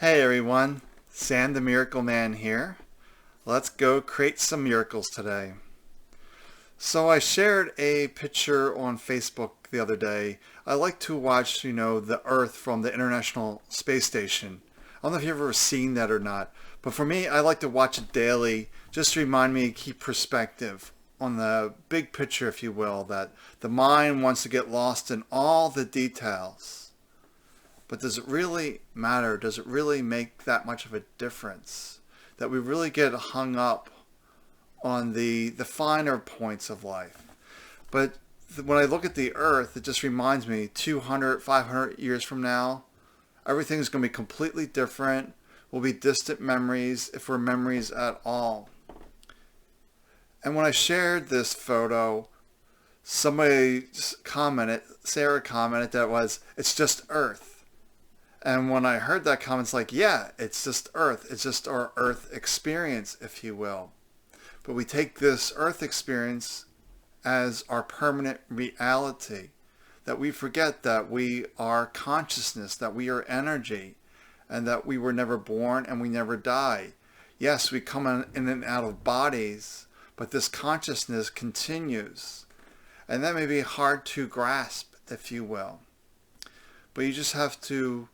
Hey everyone, Sam the Miracle Man here. Let's go create some miracles today. So I shared a picture on Facebook the other day. I like to watch, the Earth from the International Space Station. I don't know if you've ever seen that or not, but for me, I like to watch it daily just to remind me to keep perspective on the big picture, if you will, that the mind wants to get lost in all the details. But does it really matter? Does it really make that much of a difference? That we really get hung up on the finer points of life. But when I look at the earth, it just reminds me 200, 500 years from now, everything's going to be completely different. Will be distant memories, if we're memories at all. And when I shared this photo, somebody commented, Sarah commented that it's just earth. And when I heard that comment, it's like, yeah, it's just Earth. It's just our Earth experience, if you will. But we take this Earth experience as our permanent reality. That we forget that we are consciousness, that we are energy, and that we were never born and we never die. Yes, we come in and out of bodies, but this consciousness continues. And that may be hard to grasp, if you will. But you just have to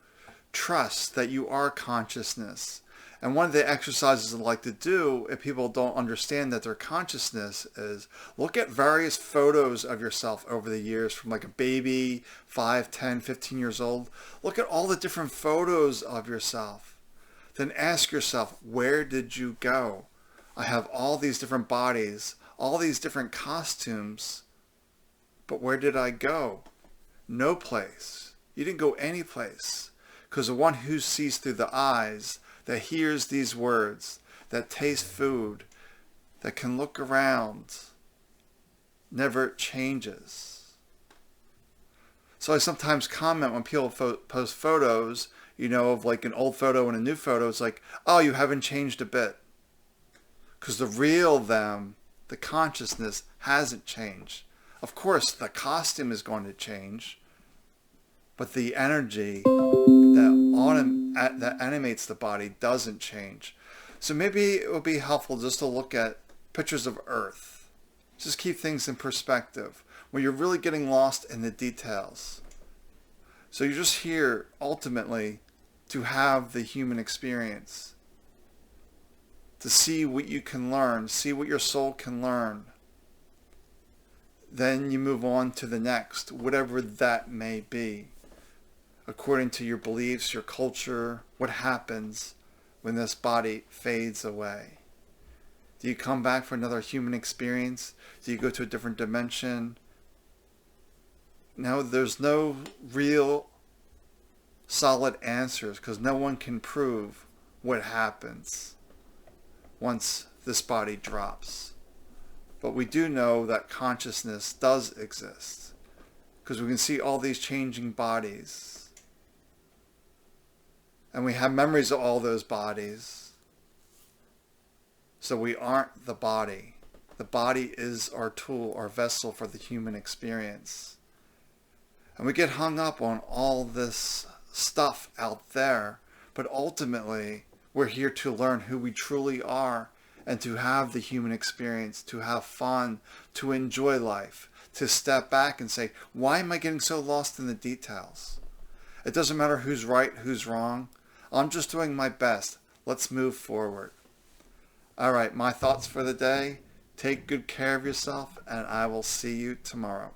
trust that you are consciousness. And one of the exercises I like to do if people don't understand that they're consciousness is look at various photos of yourself over the years from like a baby, 5, 10, 15 years old. Look at all the different photos of yourself. Then ask yourself, where did you go? I have all these different bodies, all these different costumes, but where did I go? No place. You didn't go any place. Because the one who sees through the eyes, that hears these words, that tastes food, that can look around, never changes. So I sometimes comment when people post photos, of like an old photo and a new photo, it's like, oh, you haven't changed a bit. Because the real them, the consciousness, hasn't changed. Of course, the costume is going to change, but the energy that animates the body doesn't change. So maybe it would be helpful just to look at pictures of Earth. Just keep things in perspective when you're really getting lost in the details. So you're just here ultimately to have the human experience, to see what you can learn, see what your soul can learn. Then you move on to the next, whatever that may be. According to your beliefs, your culture, what happens when this body fades away? Do you come back for another human experience? Do you go to a different dimension? No, there's no real solid answers because no one can prove what happens once this body drops. But we do know that consciousness does exist because we can see all these changing bodies. And we have memories of all those bodies. So we aren't the body. The body is our tool, our vessel for the human experience. And we get hung up on all this stuff out there. But ultimately, we're here to learn who we truly are and to have the human experience, to have fun, to enjoy life, to step back and say, why am I getting so lost in the details? It doesn't matter who's right, who's wrong. I'm just doing my best. Let's move forward. All right, my thoughts for the day. Take good care of yourself, and I will see you tomorrow.